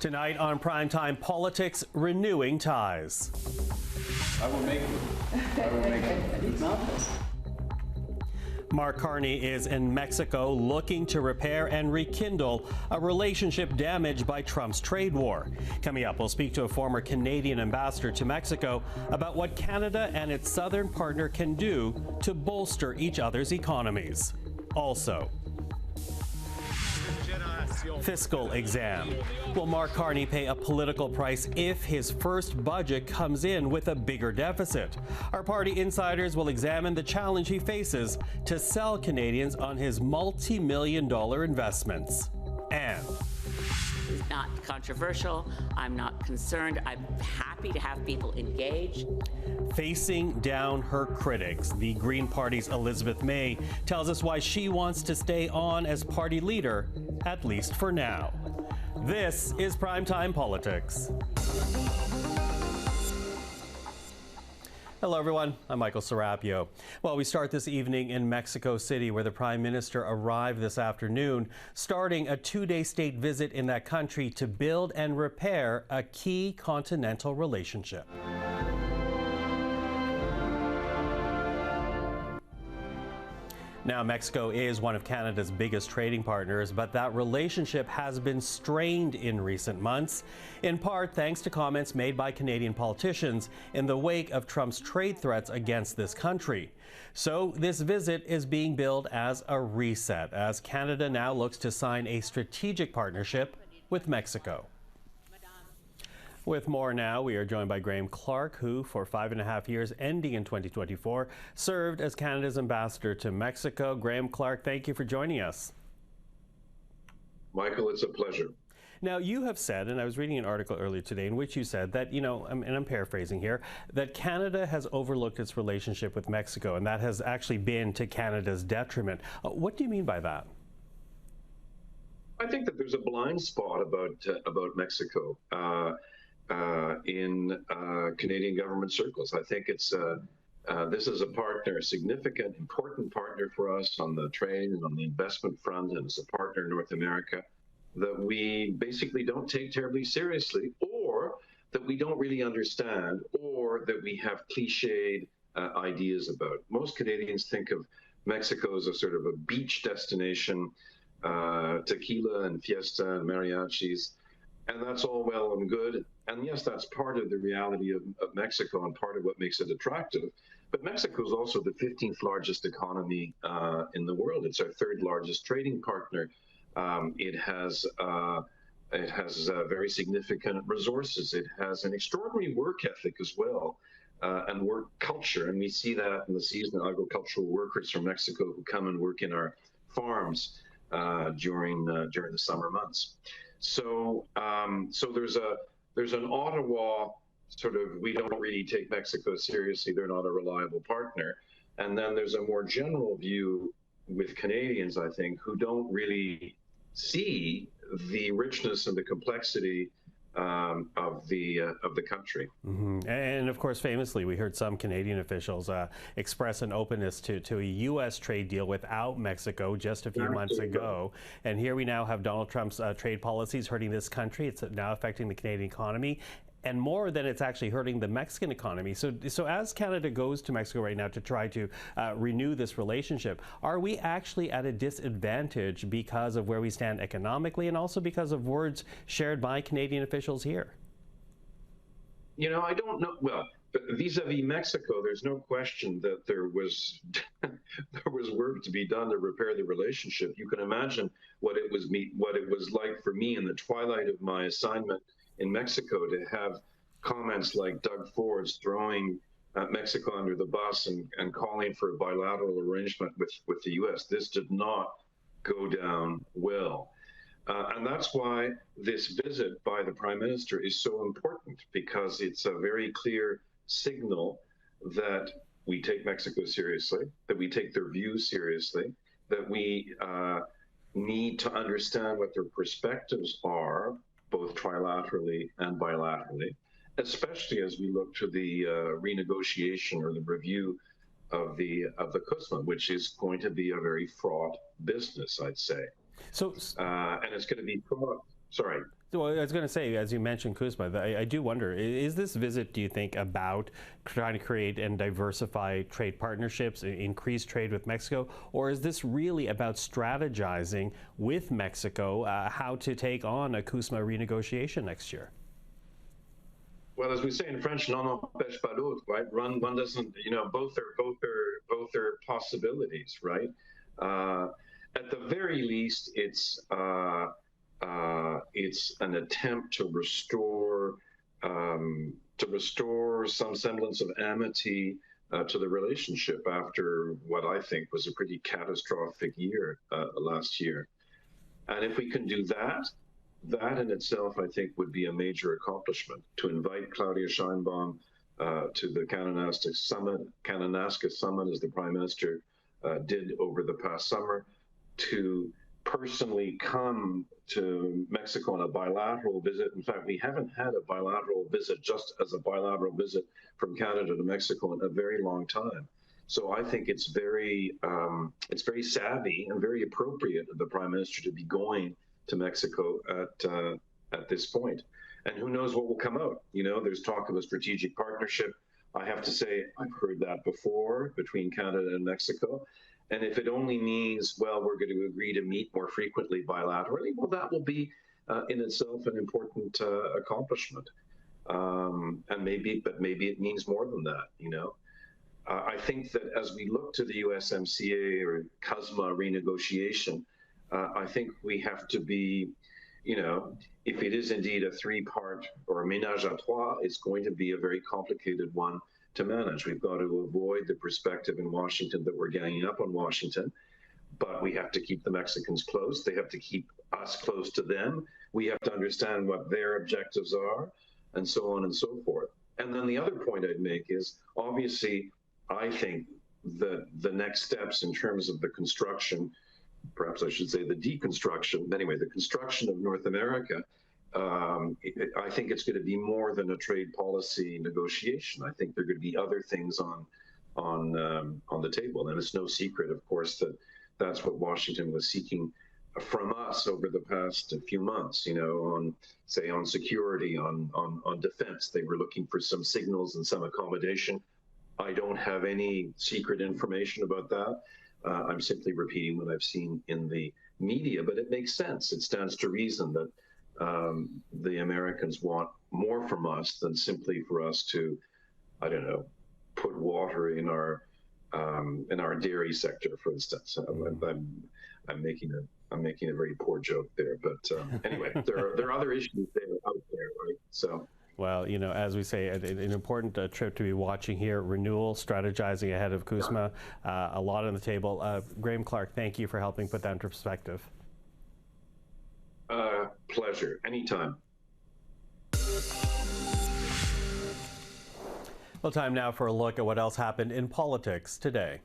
Tonight on Primetime Politics, renewing ties. I will make it. I will make it. Mark Carney is in Mexico looking to repair and rekindle a relationship damaged by Trump's trade war. Coming up, we'll speak to a former Canadian ambassador to Mexico about what Canada and its southern partner can do to bolster each other's economies. Also, fiscal exam. Will Mark Carney pay a political price if his first budget comes in with a bigger deficit? Our party insiders will examine the challenge he faces to sell Canadians on his multi-million-dollar investments. And it's not controversial. I'm not concerned. I'm happy to have people engage. Facing down her critics, the Green Party's Elizabeth May tells us why she wants to stay on as party leader, at least for now. This is Primetime Politics. Hello, everyone. I'm Michael Serapio. Well, we start this evening in Mexico City, where the Prime Minister arrived this afternoon, starting a two-day state visit in that country to build and repair a key continental relationship. Now, Mexico is one of Canada's biggest trading partners, but that relationship has been strained in recent months, in part thanks to comments made by Canadian politicians in the wake of Trump's trade threats against this country. So this visit is being billed as a reset, as Canada now looks to sign a strategic partnership with Mexico. With more now, we are joined by Graeme Clark, who, for 5.5 years, ending in 2024, served as Canada's ambassador to Mexico. Graeme Clark, thank you for joining us. Michael, it's a pleasure. Now, you have said, and I was reading an article earlier today in which you said that, and I'm paraphrasing here, that Canada has overlooked its relationship with Mexico, and that has actually been to Canada's detriment. What do you mean by that? I think that there's a blind spot about Mexico. In Canadian government circles. I think it's this is a partner, a significant, important partner for us on the trade and on the investment front, and as a partner in North America that we basically don't take terribly seriously, or that we don't really understand, or that we have cliched ideas about. Most Canadians think of Mexico as a sort of a beach destination, tequila and fiesta and mariachis. And that's all well and good. And yes, that's part of the reality of Mexico and part of what makes it attractive. But Mexico is also the 15th largest economy in the world. It's our third largest trading partner. It has very significant resources. It has an extraordinary work ethic as well, and work culture. And we see that in the seasonal agricultural workers from Mexico who come and work in our farms during the summer months. So there's an Ottawa sort of, we don't really take Mexico seriously, they're not a reliable partner. And then there's a more general view with Canadians, I think, who don't really see the richness and the complexity of the country. Mm-hmm. And of course, famously, we heard some Canadian officials express an openness to a U.S. trade deal without Mexico just a few months ago. And here we now have Donald Trump's trade policies hurting this country. It's now affecting the Canadian economy, and more than it's actually hurting the Mexican economy. So as Canada goes to Mexico right now to try to renew this relationship, are we actually at a disadvantage because of where we stand economically, and also because of words shared by Canadian officials here? I don't know. Well, vis-a-vis Mexico, there's no question that there was work to be done to repair the relationship. You can imagine what it was like for me in the twilight of my assignment in Mexico to have comments like Doug Ford's throwing Mexico under the bus and calling for a bilateral arrangement with the U.S. This did not go down well. And that's why this visit by the Prime Minister is so important, because it's a very clear signal that we take Mexico seriously, that we take their views seriously, that we need to understand what their perspectives are, both trilaterally and bilaterally, especially as we look to the renegotiation or the review of the CUSMA, which is going to be a very fraught business, I'd say. So, and it's going to be fraught. Sorry. So I was going to say, as you mentioned CUSMA, I do wonder, is this visit, do you think, about trying to create and diversify trade partnerships, increase trade with Mexico, or is this really about strategizing with Mexico how to take on a CUSMA renegotiation next year? Well, as we say in French, l'un n'empêche pas l'autre, right? One doesn't, both are possibilities, right? At the very least, it's an attempt to restore some semblance of amity to the relationship after what I think was a pretty catastrophic year last year. And if we can do that, that in itself, I think, would be a major accomplishment. To invite Claudia Sheinbaum to the Kananaska Summit, as the Prime Minister did over the past summer, to personally come to Mexico on a bilateral visit. In fact, we haven't had a bilateral visit just as a bilateral visit from Canada to Mexico in a very long time. So I think it's very savvy and very appropriate of the Prime Minister to be going to Mexico at this point. And who knows what will come out? There's talk of a strategic partnership. I have to say, I've heard that before between Canada and Mexico. And if it only means, well, we're going to agree to meet more frequently bilaterally, well, that will be in itself an important accomplishment. But maybe it means more than that, I think that as we look to the USMCA or CUSMA renegotiation, I think we have to be, if it is indeed a three-part or a ménage à trois, it's going to be a very complicated one to manage. We've got to avoid the perspective in Washington that we're ganging up on Washington, but we have to keep the Mexicans close. They have to keep us close to them. We have to understand what their objectives are, and so on and so forth. And then the other point I'd make is, obviously, I think that the next steps in terms of the construction, perhaps I should say the deconstruction, anyway, the construction of North America, I think it's going to be more than a trade policy negotiation. I think there are going to be other things on the table, and it's no secret, of course, that that's what Washington was seeking from us over the past few months. On security, on defense, they were looking for some signals and some accommodation. I don't have any secret information about that. I'm simply repeating what I've seen in the media, but it makes sense. It stands to reason that the Americans want more from us than simply for us to, I don't know, put water in our dairy sector, for instance. I'm making a very poor joke there, but anyway, there are other issues out there, right? So. Well, as we say, an important trip to be watching here. Renewal, strategizing ahead of CUSMA, a lot on the table. Graeme Clark, thank you for helping put that into perspective. Pleasure, anytime. Well, time now for a look at what else happened in politics today.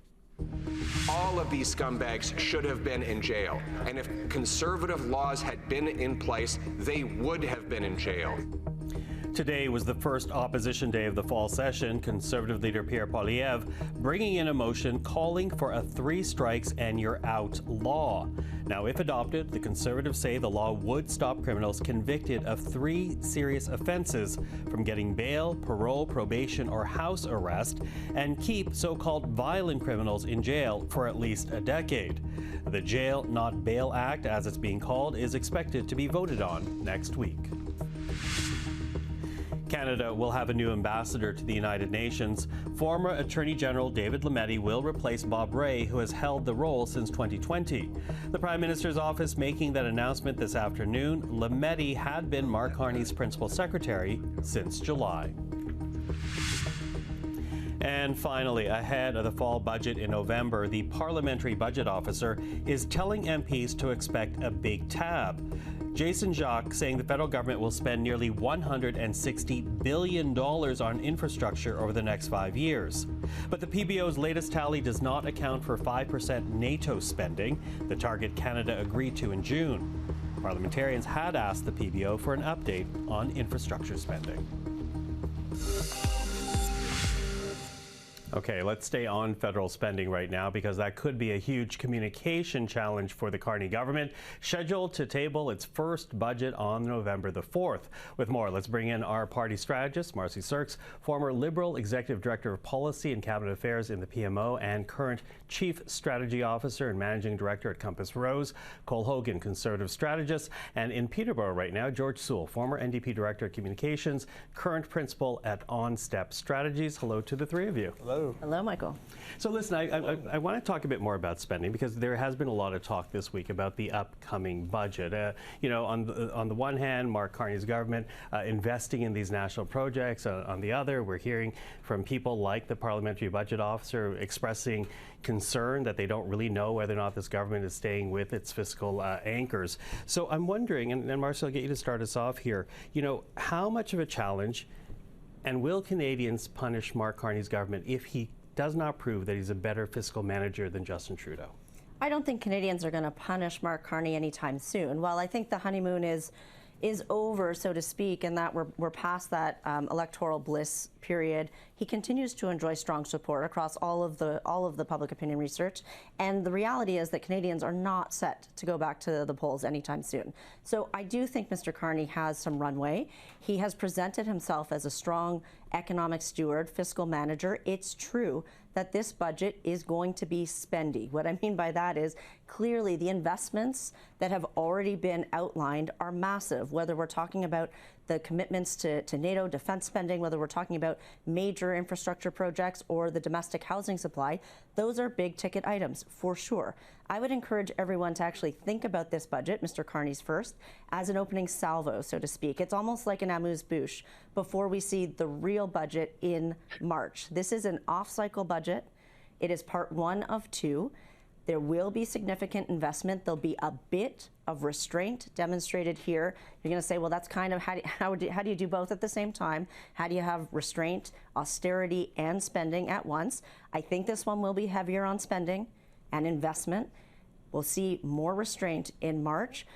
All of these scumbags should have been in jail. And if conservative laws had been in place, they would have been in jail. Today was the first opposition day of the fall session. Conservative leader Pierre Poilievre bringing in a motion calling for a 3 strikes and you're out law. Now, if adopted, the Conservatives say the law would stop criminals convicted of 3 serious offenses from getting bail, parole, probation, or house arrest, and keep so-called violent criminals in jail for at least a decade. The Jail Not Bail Act, as it's being called, is expected to be voted on next week. Canada will have a new ambassador to the United Nations. Former Attorney General David Lametti will replace Bob Rae, who has held the role since 2020. The Prime Minister's office making that announcement this afternoon. Lametti had been Mark Carney's principal secretary since July. And finally, ahead of the fall budget in November, the Parliamentary Budget Officer is telling MPs to expect a big tab. Jason Jacques saying the federal government will spend nearly $160 billion on infrastructure over the next 5 years. But the PBO's latest tally does not account for 5% NATO spending, the target Canada agreed to in June. Parliamentarians had asked the PBO for an update on infrastructure spending. Okay, let's stay on federal spending right now because that could be a huge communication challenge for the Carney government, scheduled to table its first budget on November the 4th. With more, let's bring in our party strategist, Marci Surkes, former Liberal Executive Director of Policy and Cabinet Affairs in the PMO and current Chief Strategy Officer and Managing Director at Compass Rose, Cole Hogan, Conservative strategist, and in Peterborough right now, George Soule, former NDP Director of Communications, current Principal at On Step Strategies. Hello to the three of you. Hello. Hello, Michael. So listen, I want to talk a bit more about spending because there has been a lot of talk this week about the upcoming budget. You know, on the one hand, Mark Carney's government investing in these national projects. On the other, we're hearing from people like the Parliamentary Budget Officer expressing concern that they don't really know whether or not this government is staying with its fiscal anchors. So I'm wondering, and Marci, I'll get you to start us off here, you know, how much of a challenge and will Canadians punish Mark Carney's government if he does not prove that he's a better fiscal manager than Justin Trudeau? I don't think Canadians are going to punish Mark Carney anytime soon. While I think the honeymoon is over, so to speak, and that we're past that electoral bliss period, he continues to enjoy strong support across all of the public opinion research. And the reality is that Canadians are not set to go back to the polls anytime soon. So I do think Mr. Carney has some runway. He has presented himself as a strong economic steward, fiscal manager. It's true that this budget is going to be spendy. What I mean by that is clearly the investments that have already been outlined are massive, whether we're talking about the commitments to NATO defense spending, whether we're talking about major infrastructure projects or the domestic housing supply. Those are big ticket items for sure. I would encourage everyone to actually think about this budget, Mr. Carney's first, as an opening salvo, so to speak. It's almost like an amuse-bouche before we see the real budget in March. This is an off-cycle budget. It is part one of two. There will be significant investment. There'll be a bit of restraint demonstrated here. You're going to say, well, that's kind of how do you do both at the same time? How do you have restraint, austerity, and spending at once? I think this one will be heavier on spending and investment. We'll see more restraint in March.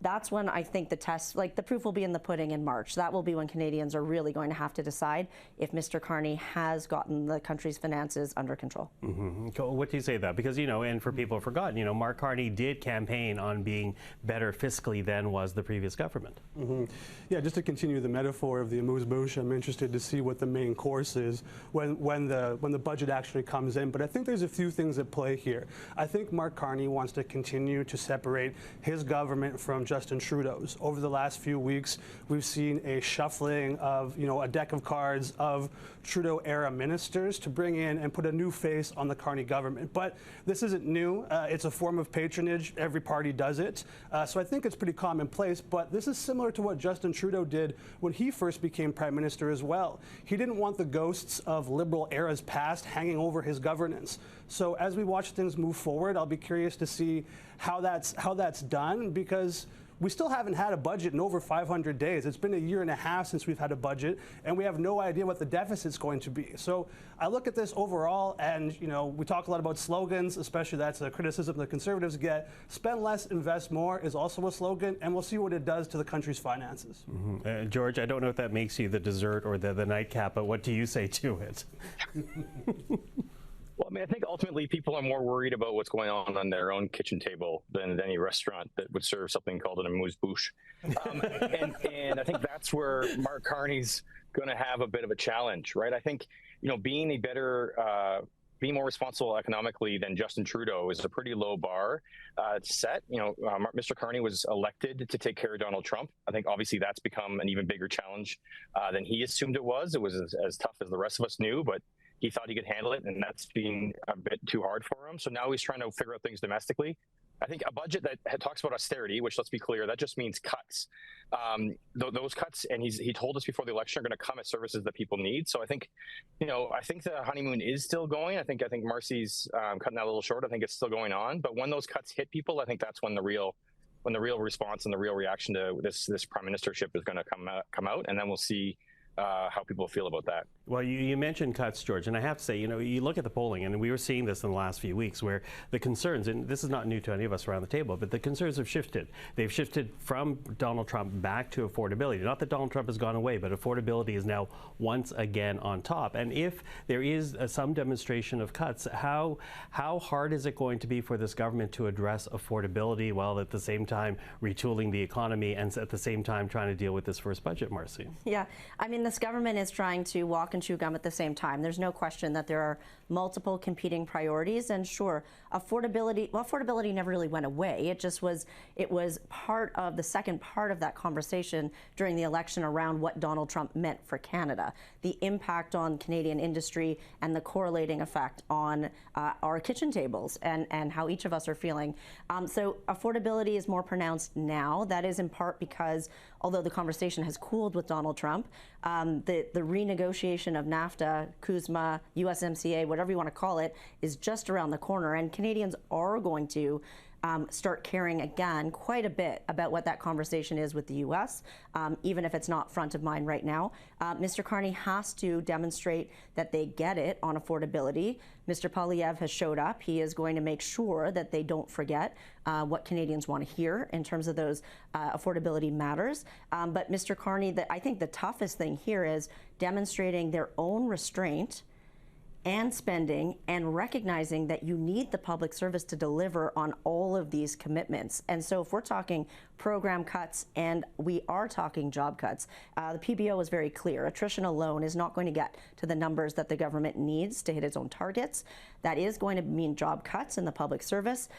That's when I think the test, like the proof will be in the pudding in March. That will be when Canadians are really going to have to decide if Mr. Carney has gotten the country's finances under control. Mm-hmm. What do you say that? Because, you know, and for people who have forgotten, you know, Mark Carney did campaign on being better fiscally than was the previous government. Mm-hmm. Yeah, just to continue the metaphor of the amuse-bouche, I'm interested to see what the main course is when the budget actually comes in. But I think there's a few things at play here. I think Mark Carney wants to continue to separate his government from Justin Trudeau's. Over the last few weeks, we've seen a shuffling of, you know, a deck of cards of Trudeau-era ministers to bring in and put a new face on the Carney government. But this isn't new. It's a form of patronage. Every party does it. So I think it's pretty commonplace. But this is similar to what Justin Trudeau did when he first became Prime Minister as well. He didn't want the ghosts of Liberal eras past hanging over his governance. So as we watch things move forward, I'll be curious to see how that's done, because we still haven't had a budget in over 500 days. It's been a year and a half since we've had a budget, and we have no idea what the deficit's going to be. So I look at this overall, and you know, we talk a lot about slogans, especially that's a criticism the Conservatives get. Spend less, invest more is also a slogan, and we'll see what it does to the country's finances. Mm-hmm. George, I don't know if that makes you the dessert or the nightcap, but what do you say to it? Well, I mean, I think ultimately people are more worried about what's going on their own kitchen table than at any restaurant that would serve something called an amuse-bouche. And I think that's where Mark Carney's going to have a bit of a challenge, right? I think, you know, being more responsible economically than Justin Trudeau is a pretty low bar set. You know, Mr. Carney was elected to take care of Donald Trump. I think obviously that's become an even bigger challenge than he assumed it was. It was as tough as the rest of us knew, but he thought he could handle it, and that's being a bit too hard for him. So now he's trying to figure out things domestically. I think a budget that talks about austerity, which, let's be clear, that just means cuts. Those cuts, and he told us before the election, are going to come at services that people need. So I think, you know, I think the honeymoon is still going. I think Marci's cutting that a little short. I think it's still going on. But when those cuts hit people, I think that's when the real response and the real reaction to this prime ministership is going to come out, and then we'll see how people feel about that. Well, you mentioned cuts, George, and I have to say, you look at the polling, and we were seeing this in the last few weeks, where the concerns, and this is not new to any of us around the table, but the concerns have shifted. They've shifted from Donald Trump back to affordability. Not that Donald Trump has gone away, but affordability is now once again on top. And if there is some demonstration of cuts, how hard is it going to be for this government to address affordability while at the same time retooling the economy and at the same time trying to deal with this first budget, Marci? Yeah, I mean, this government is trying to walk and chew gum at the same time. There's no question that there are multiple competing priorities, and sure, affordability never really went away. It was part of the second part of that conversation during the election around what Donald Trump meant for Canada, the impact on Canadian industry and the correlating effect on our kitchen tables and how each of us are feeling. So affordability is more pronounced now. That is in part because although the conversation has cooled with Donald Trump, the renegotiation of NAFTA, CUSMA, USMCA, whatever you want to call it, is just around the corner. And Canadians are going to start caring again quite a bit about what that conversation is with the U.S., even if it's not front of mind right now. Mr. Carney has to demonstrate that they get it on affordability. Mr. Poilievre has showed up. He is going to make sure that they don't forget what Canadians want to hear in terms of those affordability matters. But Mr. Carney, I think the toughest thing here is demonstrating their own restraint and spending and recognizing that you need the public service to deliver on all of these commitments. And so if we're talking program cuts and we are talking job cuts, the PBO is very clear. Attrition alone is not going to get to the numbers that the government needs to hit its own targets. That is going to mean job cuts in the public service.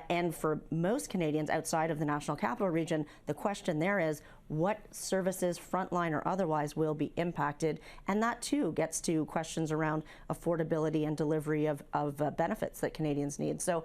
And for most Canadians outside of the National Capital Region, the question there is, what services, frontline or otherwise, will be impacted? And that too gets to questions around affordability and delivery of benefits that Canadians need. So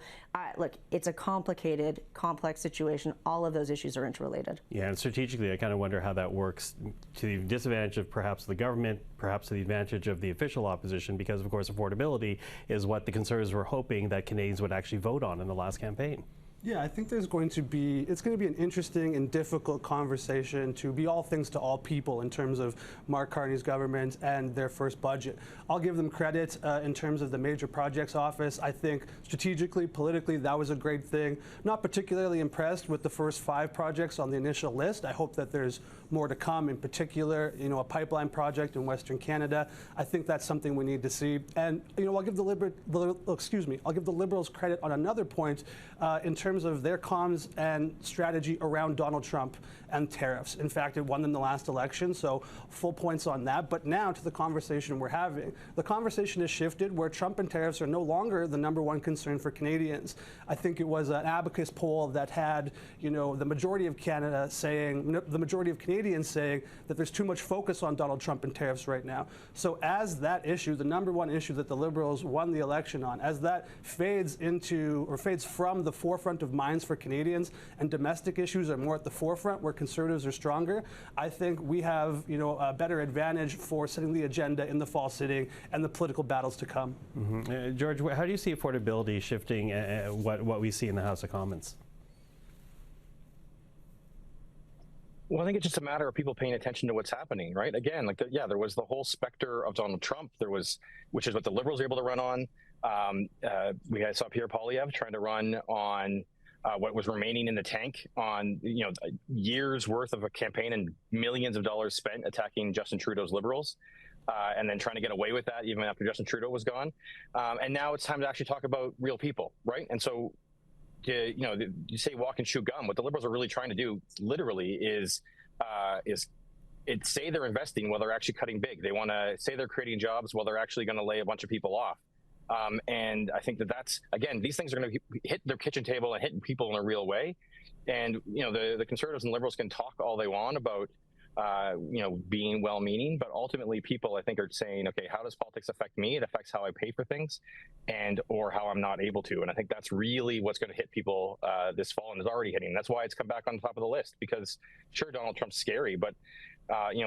look, it's a complicated, complex situation. All of those issues are interrelated. Yeah, and strategically, I kind of wonder how that works to the disadvantage of perhaps the government, perhaps to the advantage of the official opposition, because of course affordability is what the Conservatives were hoping that Canadians would actually vote on in the last campaign. Yeah, I think it's going to be an interesting and difficult conversation to be all things to all people in terms of Mark Carney's government and their first budget. I'll give them credit in terms of the major projects office. I think strategically, politically, that was a great thing. Not particularly impressed with the first 5 projects on the initial list. I hope that there's more to come, in particular, a pipeline project in Western Canada. I think that's something we need to see. And I'll give the Liberals credit on another point in terms of their comms and strategy around Donald Trump and tariffs. In fact, it won them the last election, so full points on that. But now to the conversation we're having. The conversation has shifted where Trump and tariffs are no longer the #1 concern for Canadians. I think it was an Abacus poll that had, the majority of Canadians saying that there's too much focus on Donald Trump and tariffs right now. So as that issue, the #1 issue that the Liberals won the election on, as that fades from the forefront of minds for Canadians and domestic issues are more at the forefront where Conservatives are stronger, I think we have a better advantage for setting the agenda in the fall sitting and the political battles to come. Mm-hmm. George, how do you see affordability shifting what we see in the House of Commons? Well, I think it's just a matter of people paying attention to what's happening, right? Again, there was the whole specter of Donald Trump. Which is what the Liberals were able to run on. We saw Pierre Poilievre trying to run on what was remaining in the tank on years worth of a campaign and millions of dollars spent attacking Justin Trudeau's Liberals, and then trying to get away with that even after Justin Trudeau was gone. And now it's time to actually talk about real people, right? And so, you say walk and chew gum. What the Liberals are really trying to do, literally, is say they're investing while they're actually cutting big. They want to say they're creating jobs while they're actually going to lay a bunch of people off. And I think that's, again, these things are going to hit their kitchen table and hit people in a real way. And, the Conservatives and Liberals can talk all they want about, being well-meaning, but ultimately people, I think, are saying, okay, how does politics affect me? It affects how I pay for things or how I'm not able to. And I think that's really what's going to hit people this fall and is already hitting. That's why it's come back on the top of the list, because sure, Donald Trump's scary, but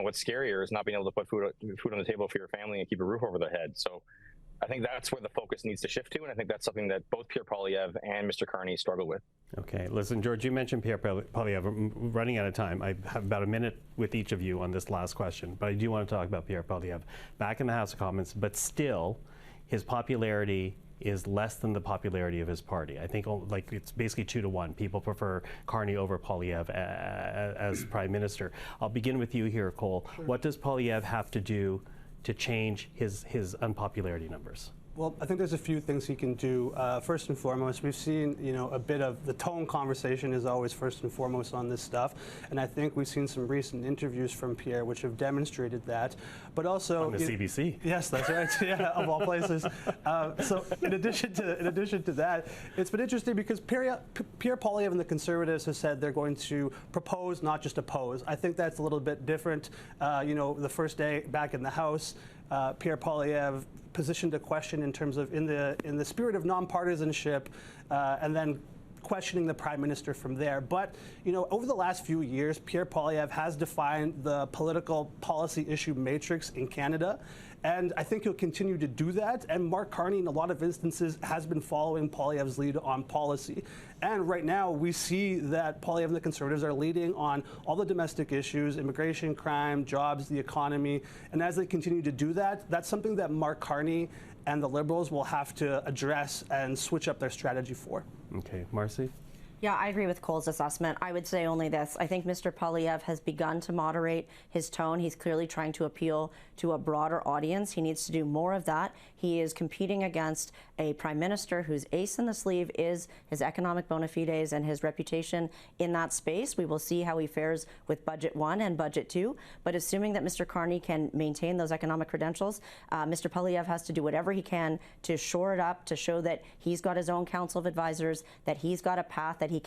what's scarier is not being able to put food on the table for your family and keep a roof over their head. So I think that's where the focus needs to shift to, and I think that's something that both Pierre Poilievre and Mr. Carney struggle with. Okay, listen, George, you mentioned Pierre Poilievre. I'm running out of time. I have about a minute with each of you on this last question, but I do want to talk about Pierre Poilievre. Back in the House of Commons, but still, his popularity is less than the popularity of his party. I think like it's basically 2-1. People prefer Carney over Poilievre as Prime Minister. I'll begin with you here, Cole. Sure. What does Poilievre have to do to change his unpopularity numbers? Well, I think there's a few things he can do. First and foremost, we've seen, a bit of the tone conversation is always first and foremost on this stuff, and I think we've seen some recent interviews from Pierre which have demonstrated that. But also on the CBC. Yes, that's right. Yeah, of all places. So in addition to that, it's been interesting because Pierre Poilievre and the Conservatives have said they're going to propose, not just oppose. I think that's a little bit different. The first day back in the House, Pierre Poilievre positioned a question in terms of in the spirit of nonpartisanship, and then questioning the Prime Minister from there. But, over the last few years, Pierre Poilievre has defined the political policy issue matrix in Canada, and I think he'll continue to do that. And Mark Carney, in a lot of instances, has been following Poilievre's lead on policy. And right now, we see that Poilievre and the Conservatives are leading on all the domestic issues, immigration, crime, jobs, the economy. And as they continue to do that, that's something that Mark Carney and the Liberals will have to address and switch up their strategy for. Okay, Marci? Yeah, I agree with Cole's assessment. I would say only this. I think Mr. Poilievre has begun to moderate his tone. He's clearly trying to appeal to a broader audience. He needs to do more of that. He is competing against a Prime Minister whose ace in the sleeve is his economic bona fides and his reputation in that space. We will see how he fares with Budget 1 and Budget 2. But assuming that Mr. Carney can maintain those economic credentials, Mr. Poilievre has to do whatever he can to shore it up, to show that he's got his own council of advisors, that he's got a path, that he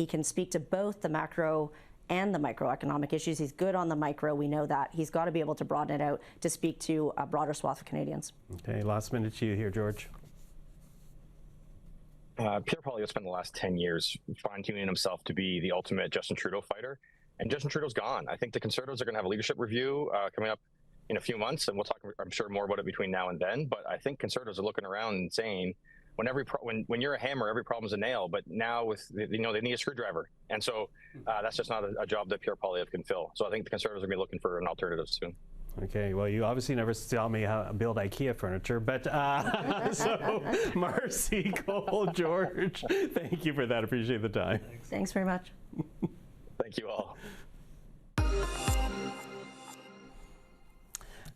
can speak to both the macro and the microeconomic issues. He's good on the micro, we know that. He's got to be able to broaden it out to speak to a broader swath of Canadians. Okay, last minute to you here, George. Pierre Poilievre spent the last 10 years fine-tuning himself to be the ultimate Justin Trudeau fighter, and Justin Trudeau's gone. I think the Conservatives are going to have a leadership review coming up in a few months, and we'll talk, I'm sure, more about it between now and then. But I think Conservatives are looking around and saying, when you're a hammer, every problem's a nail. But now they need a screwdriver, and so that's just not a job that Pierre Poilievre can fill. So I think the Conservatives are going to be looking for an alternative soon. Okay, well, you obviously never saw me how to build IKEA furniture, but so Marci, Cole, George, thank you for that. Appreciate the time. Thanks very much. Thank you all.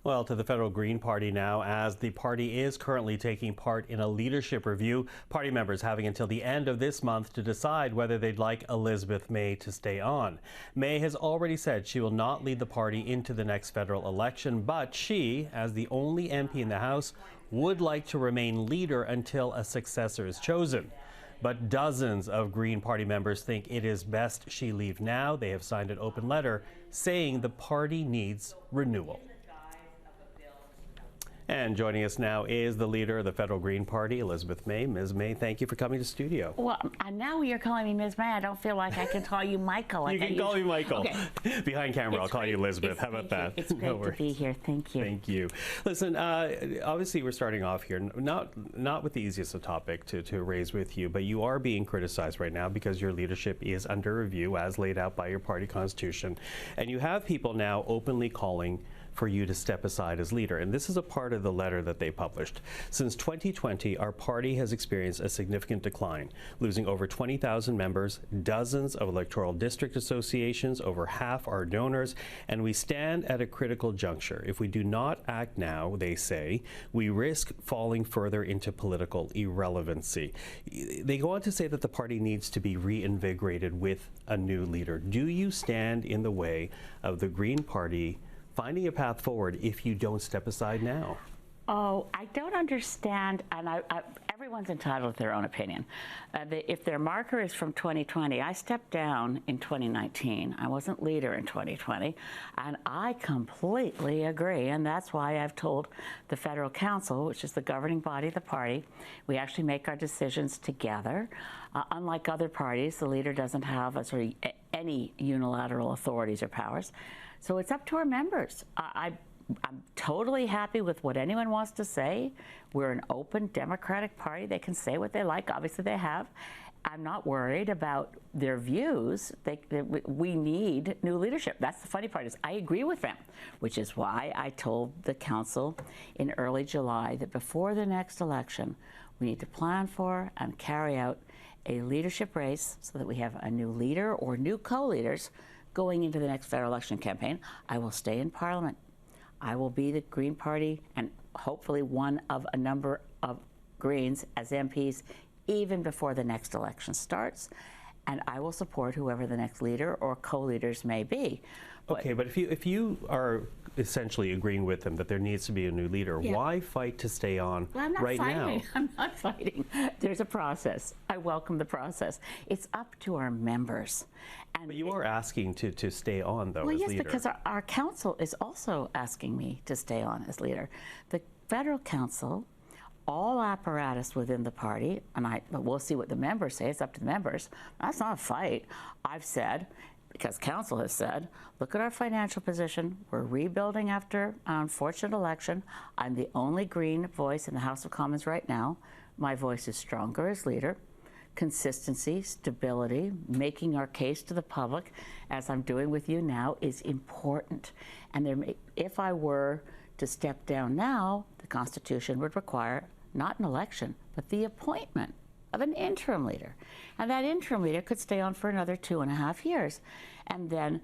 Well, to the federal Green Party now, as the party is currently taking part in a leadership review. Party members having until the end of this month to decide whether they'd like Elizabeth May to stay on. May has already said she will not lead the party into the next federal election, but she, as the only MP in the House, would like to remain leader until a successor is chosen. But dozens of Green Party members think it is best she leave now. They have signed an open letter saying the party needs renewal. And joining us now is the leader of the federal Green Party, Elizabeth May. Ms. May, thank you for coming to studio. Well, now you're calling me Ms. May. I don't feel like I can call you Michael. You can call me Michael. Okay. Behind camera, I'll call you Elizabeth. How about that? It's great to be here. Thank you. Thank you. Listen, obviously we're starting off here, not with the easiest of topic to raise with you, but you are being criticized right now because your leadership is under review as laid out by your party constitution. And you have people now openly calling for you to step aside as leader. And this is a part of the letter that they published. Since 2020, our party has experienced a significant decline, losing over 20,000 members, dozens of electoral district associations, over half our donors, and we stand at a critical juncture. If we do not act now, they say, we risk falling further into political irrelevancy. They go on to say that the party needs to be reinvigorated with a new leader. Do you stand in the way of the Green Party finding a path forward if you don't step aside now? Oh, I don't understand, and everyone's entitled to their own opinion. If their marker is from 2020, I stepped down in 2019. I wasn't leader in 2020, and I completely agree, and that's why I've told the Federal Council, which is the governing body of the party, we actually make our decisions together. Unlike other parties, the leader doesn't have any unilateral authorities or powers. So it's up to our members. I I'm totally happy with what anyone wants to say. We're an open Democratic Party. They can say what they like. Obviously, they have. I'm not worried about their views. We need new leadership. That's the funny part, is I agree with them, which is why I told the council in early July that before the next election, we need to plan for and carry out a leadership race so that we have a new leader or new co-leaders going into the next federal election campaign. I will stay in Parliament. I will be the Green Party and hopefully one of a number of Greens as MPs even before the next election starts, and I will support whoever the next leader or co-leaders may be. Okay, but if you are essentially agreeing with them that there needs to be a new leader, why fight to stay on right now? I'm not fighting. There's a process. I welcome the process. It's up to our members. And but you are asking to stay on, though, as leader. Well, yes, because our council is also asking me to stay on as leader. The federal council, all apparatus within the party, and we'll see what the members say. It's up to the members. That's not a fight. I've said, because council has said, look at our financial position. We're rebuilding after an unfortunate election. I'm the only Green voice in the House of Commons right now. My voice is stronger as leader. Consistency, stability, making our case to the public, as I'm doing with you now, is important. And if I were to step down now, the Constitution would require not an election, but the appointment of an interim leader. And that interim leader could stay on for another 2.5 years. And then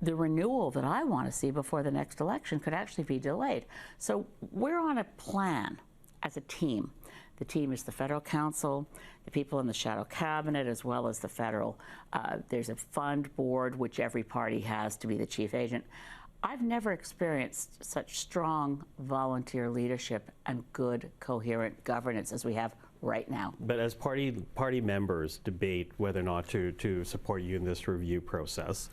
the renewal that I want to see before the next election could actually be delayed. So we're on a plan as a team. The team is the federal council, the people in the shadow cabinet, as well as the federal. There's a fund board, which every party has to be the chief agent. I've never experienced such strong volunteer leadership and good, coherent governance as we have right now. But as party members debate whether or not to support you in this review process,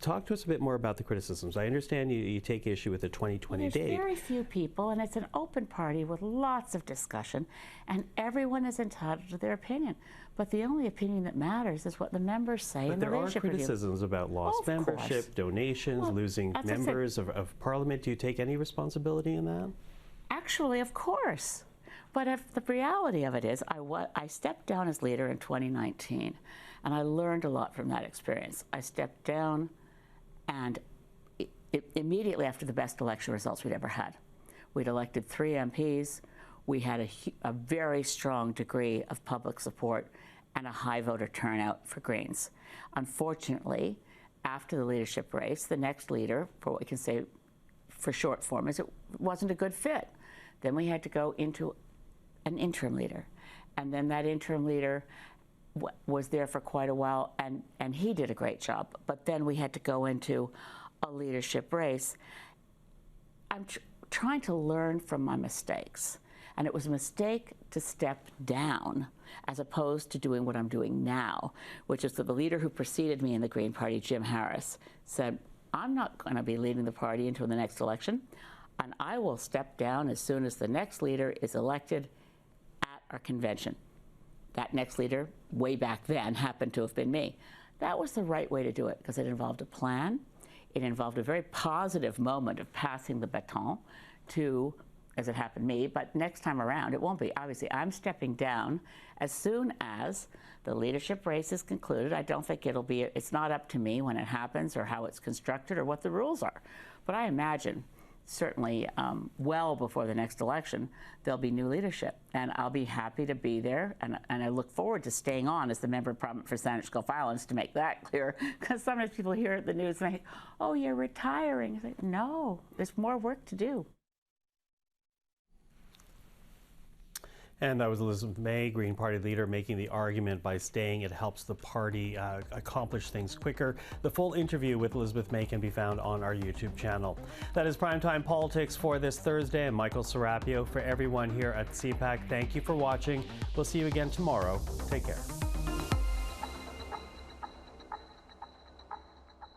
talk to us a bit more about the criticisms. I understand you take issue with the 2020 date. There's very few people, and it's an open party with lots of discussion, and everyone is entitled to their opinion. But the only opinion that matters is what the members say in the leadership review. But there are criticisms about lost membership, donations, losing members of Parliament. Do you take any responsibility in that? Actually, of course. But if the reality of it is, I stepped down as leader in 2019, and I learned a lot from that experience. I stepped down, and immediately after the best election results we'd ever had. We'd elected 3 MPs. We had a very strong degree of public support and a high voter turnout for Greens. Unfortunately, after the leadership race, the next leader, for what we can say for short form, is it wasn't a good fit. Then we had to go into an interim leader. And then that interim leader was there for quite a while, and he did a great job. But then we had to go into a leadership race. I'm trying to learn from my mistakes. And it was a mistake to step down as opposed to doing what I'm doing now, which is that the leader who preceded me in the Green Party, Jim Harris, said, I'm not going to be leading the party into the next election, and I will step down as soon as the next leader is elected at our convention. That next leader, way back then, happened to have been me. That was the right way to do it, because it involved a plan. It involved a very positive moment of passing the baton to, as it happened to me, but next time around, it won't be. Obviously, I'm stepping down as soon as the leadership race is concluded. I don't think it's not up to me when it happens or how it's constructed or what the rules are. But I imagine, certainly well before the next election, there'll be new leadership. And I'll be happy to be there, and I look forward to staying on as the member of Parliament for Saanich Gulf Islands, to make that clear, because sometimes people hear at the news and they think, oh, you're retiring. It's like, no, there's more work to do. And that was Elizabeth May, Green Party leader, making the argument by saying it helps the party accomplish things quicker. The full interview with Elizabeth May can be found on our YouTube channel. That is Primetime Politics for this Thursday. I'm Michael Serapio. For everyone here at CPAC, thank you for watching. We'll see you again tomorrow. Take care.